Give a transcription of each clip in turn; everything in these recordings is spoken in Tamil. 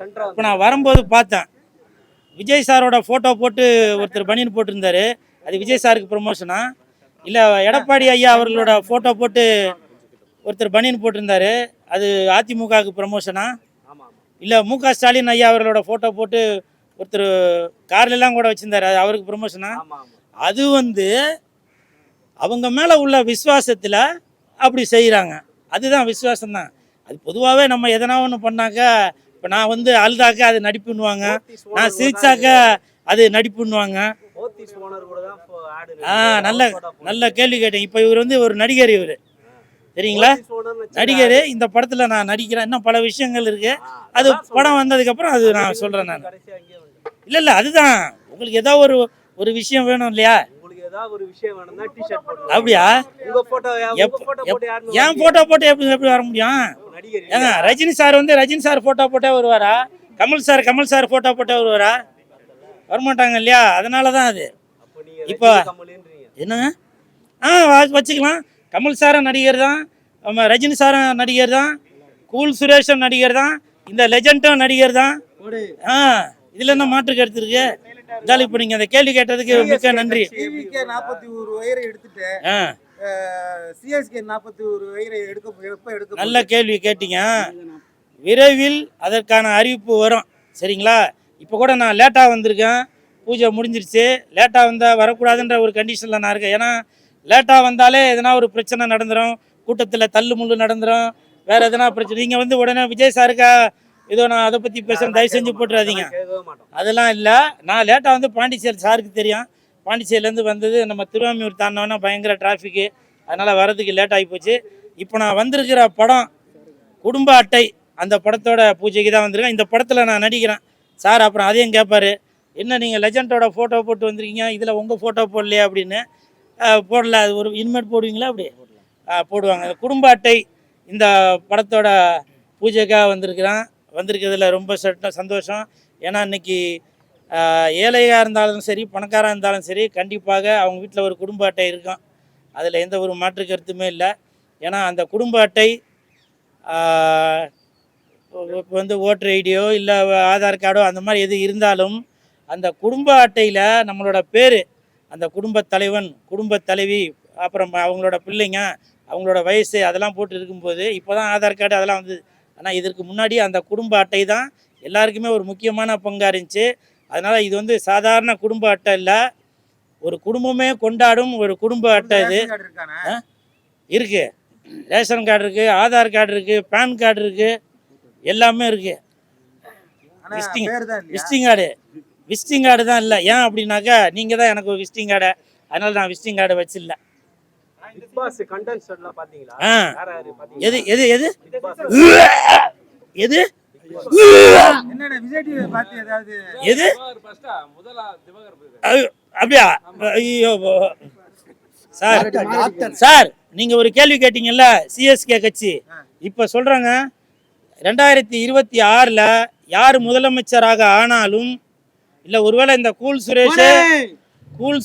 இப்போ நான் வரும்போது பார்த்தேன், விஜய் சாரோட ஃபோட்டோ போட்டு ஒருத்தர் பனியன் போட்டிருந்தாரு. அது விஜய் சாருக்கு ப்ரொமோஷனா, இல்லை எடப்பாடி ஐயா அவர்களோட ஃபோட்டோ போட்டு ஒருத்தர் பனியன் போட்டிருந்தாரு, அது அதிமுகவுக்கு ப்ரொமோஷனா, இல்லை முக ஸ்டாலின் ஐயா அவர்களோட ஃபோட்டோ போட்டு ஒருத்தர் கார்லாம் கூட வச்சுருந்தாரு, அது அவருக்கு ப்ரொமோஷனா? அது அவங்க மேலே உள்ள விசுவாசத்தில் அப்படி செய்கிறாங்க. அதுதான் விசுவாசம் தான். அது பொதுவாகவே நம்ம எதனா ஒன்று பண்ணாக்கா, இப்போ நான் அழுதாக்க அது நடிப்புன்னுவாங்க, நான் சிரிச்சாக்க அது நடிப்புன்னுவாங்க. நல்ல நல்ல கேள்வி கேட்டேன். இப்போ இவர் ஒரு நடிகர், இவர் சரிங்களா, நடிகர். இந்த படத்தில் நான் நடிக்கிறேன், இன்னும் பல விஷயங்கள் இருக்குது. அது படம் வந்ததுக்கப்புறம் அது நான் சொல்கிறேன். நான் இல்லை அதுதான், உங்களுக்கு ஏதோ ஒரு விஷயம் வேணும் இல்லையா? அப்படியா? என் போட்டோ போட்டு எப்படி வர முடியும்? ஏங்க Rajini sir Rajini sir photo போட்டே வருவாரா? கமல் சார் போட்டோ போட்டே வருவாரா? வரமாட்டாங்க இல்லையா? அதனால தான் அது. இப்போ என்னங்க வச்சுக்கலாம். கமல் சாரும் நடிகர் தான், ரஜினி சாரும் நடிகர் தான், கூல் சுரேஷும் நடிகர் தான், இந்த லெஜண்டும் நடிகர் தான். இதுல என்ன மாற்று கருத்து இருக்கு? இப்போ நீங்க அந்த கேள்வி கேட்டதுக்கு மிக்க நன்றி. 41 வயரை எடுத்துட்டு சிஎஸ்கே 41 வயரை எடுக்க நல்ல கேள்வி கேட்டீங்க. விரைவில் அதற்கான அறிவிப்பு வரும், சரிங்களா? இப்போ கூட நான் லேட்டாக வந்திருக்கேன், பூஜை முடிஞ்சிருச்சு. லேட்டாக வந்தால் வரக்கூடாதுன்ற ஒரு கண்டிஷனில் நான் இருக்கேன். ஏன்னா லேட்டாக வந்தாலே எதனா ஒரு பிரச்சனை நடந்துடும், கூட்டத்தில் தள்ளு முள்ளு நடந்துடும், வேறு எதனா பிரச்சனை. நீங்கள் உடனே விஜய் சாருக்கா ஏதோ நான் அதை பற்றி பேசுகிறேன், தயவு செஞ்சு போட்டுறாதீங்க. அதெல்லாம் இல்லை. நான் லேட்டாக பாண்டிச்சேரி சாருக்கு தெரியும், பாண்டிச்சேரியிலேருந்து வந்தது நம்ம திருவாமியூர் தாண்டினோன்னா பயங்கர டிராஃபிக்கு, அதனால் வரதுக்கு லேட் ஆகி போச்சு. இப்போ நான் வந்திருக்கிற படம் குடும்ப அட்டை, அந்த படத்தோட பூஜைக்கு தான் வந்திருக்கேன். இந்த படத்தில் நான் நடிக்கிறேன். சார் அப்புறம் அதையும் கேட்பார், என்ன நீங்கள் லெஜண்டோட ஃபோட்டோ போட்டு வந்திருக்கீங்க, இதில் உங்கள் ஃபோட்டோ போடலையா அப்படின்னு. போடல, அது ஒரு இனிமேட் போடுவீங்களா? அப்படி போடுவாங்க. குடும்ப அட்டை இந்த படத்தோட பூஜைக்காக வந்திருக்கிறதுல ரொம்ப சந்தோஷம். ஏன்னா இன்றைக்கி ஏழையாக இருந்தாலும் சரி, பணக்காராக இருந்தாலும் சரி, கண்டிப்பாக அவங்க வீட்டில் ஒரு குடும்ப அட்டை இருக்கும். அதில் எந்த ஒரு மாற்று கருத்துமே இல்லை. ஏன்னா அந்த குடும்ப அட்டை இப்போ ஓட்டர் ஐடியோ இல்லை ஆதார் கார்டோ அந்த மாதிரி எது இருந்தாலும் அந்த குடும்ப அட்டையில் நம்மளோட பேர், அந்த குடும்ப தலைவன், குடும்ப தலைவி, அப்புறம் அவங்களோட பிள்ளைங்க, அவங்களோட வயசு அதெல்லாம் போட்டு இருக்கும்போது, இப்போ தான் ஆதார் கார்டு அதெல்லாம் வந்தது. ஆனால் இதற்கு முன்னாடி அந்த குடும்ப அட்டை தான் எல்லாருக்குமே ஒரு முக்கியமான பங்காக இருந்துச்சு. அதனால் இது சாதாரண குடும்ப அட்டை இல்லை, ஒரு குடும்பமே கொண்டாடும் ஒரு குடும்ப அட்டை. இது இருக்குது, ரேஷன் கார்டு இருக்குது, ஆதார் கார்டு இருக்குது, பேன் கார்டு இருக்குது, எல்லாமே இருக்குது. விசிட்டிங் கார்டு தான் இல்லை. ஏன் அப்படின்னாக்கா, நீங்கள் தான் எனக்கு ஒரு விசிட்டிங் கார்டு, அதனால் நான் விசிட்டிங் கார்டு வச்சிடல. எது எது எது எது எது அப்படியா? ஐயோ சார், நீங்கள் ஒரு கேள்வி கேட்டீங்கல்ல, சிஎஸ்கே கட்சி. இப்போ சொல்கிறாங்க 2026 யார் முதலமைச்சராக ஆனாலும், இல்லை ஒருவேளை இந்த கூல்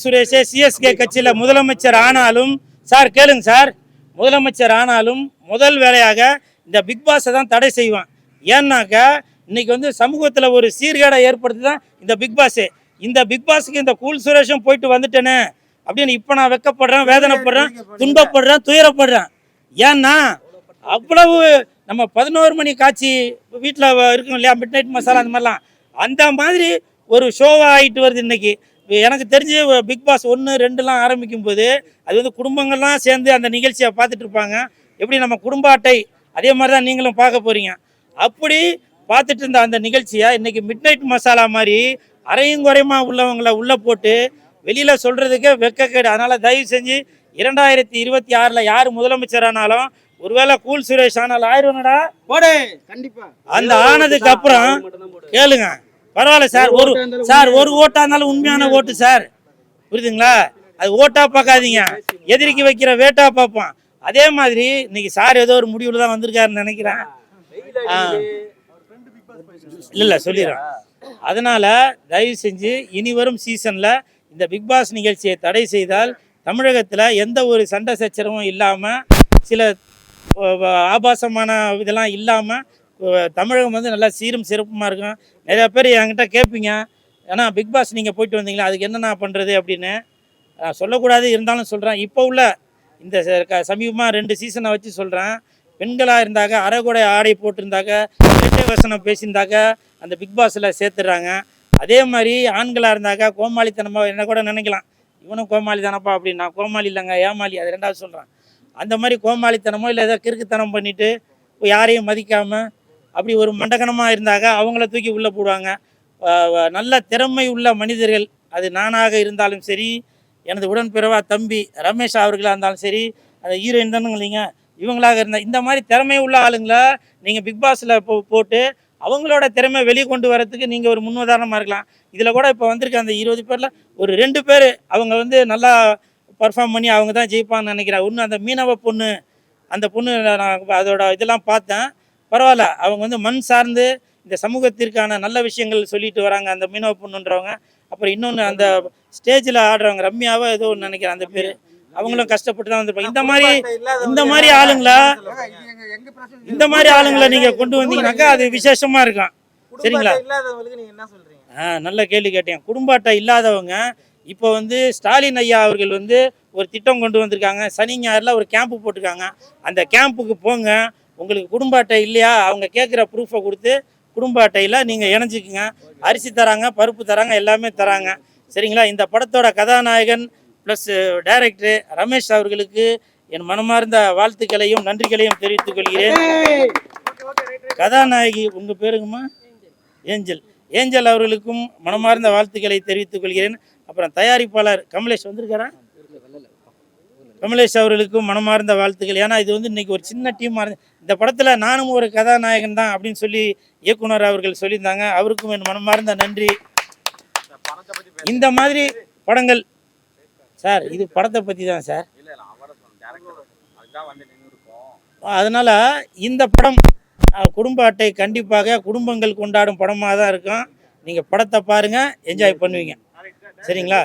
சுரேஷே சிஎஸ்கே கட்சியில் முதலமைச்சர் ஆனாலும், சார் கேளுங்க சார், முதலமைச்சர் ஆனாலும் முதல் வேலையாக இந்த பிக் பாஸை தான் தடை செய்வான். ஏன்னாக்கா இன்னைக்கு சமூகத்தில் ஒரு சீர்கேடை ஏற்படுத்தி தான் இந்த பிக் பாஸு. இந்த பிக் பாஸுக்கு இந்த கூல் சுரேஷும் போயிட்டு வந்துட்டேனே அப்படின்னு இப்போ நான் வெக்கப்படுறேன், வேதனைப்படுறேன், துன்பப்படுறேன், துயரப்படுறேன். ஏன்னா அவ்வளவு நம்ம 11 மணி காட்சி வீட்டில் இருக்கும் இல்லையா, மிட் நைட் மசாலா, அந்த மாதிரிலாம் அந்த மாதிரி ஒரு ஷோவாக ஆகிட்டு வருது இன்னைக்கு. எனக்கு தெரிஞ்சு பிக் பாஸ் 1, 2 ஆரம்பிக்கும் போது அது குடும்பங்கள்லாம் சேர்ந்து அந்த நிகழ்ச்சியை பார்த்துட்டு இருப்பாங்க. எப்படி நம்ம குடும்ப அட்டை அதே மாதிரி தான் நீங்களும் பார்க்க போகிறீங்க. அப்படி பார்த்துட்டு இருந்த அந்த நிகழ்ச்சியை இன்னைக்கு மிட் நைட் மசாலா மாதிரி அரையும் குறையுமா உள்ளவங்களை உள்ளே போட்டு வெளியில் சொல்கிறதுக்கே வெக்கக்கேடு. அதனால் தயவு செஞ்சு 2026 யார் முதலமைச்சர் ஆனாலும், ஒருவேளை கூல் சுரேஷ் ஆனால் ஆயிரம்டா போடு, கண்டிப்பா அந்த ஆனதுக்கு அப்புறம் கேளுங்க, பரவாயில்ல சார், ஒரு ஓட்டா இருந்தாலும் உண்மையான ஓட்டு சார், புரியுதுங்களா? அது ஓட்டா பார்க்காதீங்க, எதிரிக்கு வைக்கிற வேட்டா பார்ப்போம். அதே மாதிரி இன்னைக்கு சார் ஏதோ ஒரு முடிவில் தான் வந்திருக்காருன்னு நினைக்கிறேன். இல்லை சொல்லிடுறேன். அதனால தயவு செஞ்சு இனி வரும் சீசனில் இந்த பிக் பாஸ் நிகழ்ச்சியை தடை செய்தால் தமிழகத்தில் எந்த ஒரு சண்டை சச்சரவும் இல்லாமல், சில ஆபாசமான இதெல்லாம் இல்லாமல் தமிழகம் வந்து நல்லா சீரும் சிறப்புமாக இருக்கும். நிறையா பேர் என்கிட்ட கேட்பீங்க, ஏன்னா பிக் பாஸ் நீங்கள் போயிட்டு வந்தீங்களா, அதுக்கு என்னென்ன பண்ணுறது அப்படின்னு. சொல்லக்கூடாது, இருந்தாலும் சொல்கிறேன். இப்போ உள்ள இந்த சமீபமாக 2 சீசனை வச்சு சொல்கிறேன். பெண்களாக இருந்தாக்க அரைகுறை ஆடை போட்டிருந்தாக்க, இரட்டை வசனம் பேசியிருந்தாக்க அந்த பிக் பாஸில் சேர்த்துடுறாங்க. அதே மாதிரி ஆண்களாக இருந்தாக்கா கோமாளித்தனமாக என்ன கூட நினைக்கலாம், இவனும் கோமாளி தானப்பா அப்படின்னு. நான் கோமாளி இல்லைங்க, ஏமாளி, அது 2வது சொல்கிறேன். அந்த மாதிரி கோமாளித்தனமோ இல்லை ஏதோ கிறுக்குத்தனம் பண்ணிவிட்டு யாரையும் மதிக்காமல் அப்படி ஒரு மண்டகனமாக இருந்தாக்க அவங்கள தூக்கி உள்ளே போடுவாங்க. நல்ல திறமை உள்ள மனிதர்கள், அது நானாக இருந்தாலும் சரி, எனது உடன்பிறவா தம்பி ரமேஷ் அவர்களாக இருந்தாலும் சரி, அந்த ஹீரோயின் தானுங்க இல்லைங்க, இவங்களாக இருந்தால் இந்த மாதிரி திறமை உள்ள ஆளுங்களை நீங்கள் பிக் பாஸில் போட்டு அவங்களோட திறமை வெளியே கொண்டு வரதுக்கு நீங்கள் ஒரு முன்னுதாரணமாக இருக்கலாம். இதில் கூட இப்போ வந்திருக்க அந்த 20 பேரில் ஒரு 2 பேர் அவங்க வந்து நல்லா பர்ஃபார்ம் பண்ணி அவங்க தான் ஜெயிப்பான்னு நினைக்கிறேன். ஒன்று அந்த மீனவ பொண்ணு, அந்த பொண்ணு நான் அதோட இதெல்லாம் பார்த்தேன். பரவாயில்ல, அவங்க வந்து மண் சார்ந்து இந்த சமூகத்திற்கான நல்ல விஷயங்கள் சொல்லிட்டு வராங்க அந்த மீனவ பொண்ணுன்றவங்க. அப்புறம் இன்னொன்று அந்த ஸ்டேஜில் ஆடுறவங்க ரம்யாவோ ஏதோ ஒன்று நினைக்கிறேன் அந்த பேர், அவங்களும் கஷ்டப்பட்டு தான் வந்திருப்பாங்க. இந்த மாதிரி ஆளுங்களை நீங்கள் கொண்டு வந்தீங்கன்னாக்கா அது விசேஷமாக இருக்கும். சரிங்களா? நல்ல கேள்வி கேட்டேன். குடும்ப அட்டை இல்லாதவங்க இப்போ வந்து ஸ்டாலின் ஐயா அவர்கள் வந்து ஒரு திட்டம் கொண்டு வந்திருக்காங்க. சனி ஞாயிறில் ஒரு கேம்ப்பு போட்டிருக்காங்க. அந்த கேம்புக்கு போங்க. உங்களுக்கு குடும்ப அட்டை இல்லையா, அவங்க கேட்குற ப்ரூஃபை கொடுத்து குடும்ப அட்டையில் நீங்கள் இணைஞ்சிக்குங்க. அரிசி தராங்க, பருப்பு தராங்க, எல்லாமே தராங்க. சரிங்களா? இந்த படத்தோட கதாநாயகன் ப்ளஸ் டைரக்டர் ரமேஷ் அவர்களுக்கு என் மனமார்ந்த வாழ்த்துக்களையும் நன்றிகளையும் தெரிவித்துக் கொள்கிறேன். கதாநாயகி உங்கள் பேருங்கம்மா ஏஞ்சல் அவர்களுக்கும் மனமார்ந்த வாழ்த்துக்களை தெரிவித்துக் கொள்கிறேன். அப்புறம் தயாரிப்பாளர் கமலேஷ் வந்திருக்காரா, கமலேஷ் அவர்களுக்கும் மனமார்ந்த வாழ்த்துக்கள். ஏன்னா இது வந்து இன்றைக்கி ஒரு சின்ன டீமாக இருந்து இந்த படத்தில் நானும் ஒரு கதாநாயகன் தான் அப்படின்னு சொல்லி இயக்குனர் அவர்கள் சொல்லியிருந்தாங்க. அவருக்கும் என் மனமார்ந்த நன்றி. இந்த மாதிரி படங்கள் சார், இது படத்தை பற்றி தான் சார். அதனால் இந்த படம் குடும்ப அட்டை கண்டிப்பாக குடும்பங்கள் கொண்டாடும் படமாக தான் இருக்கும். நீங்கள் படத்தை பாருங்கள், என்ஜாய் பண்ணுவீங்க. சரிங்களா?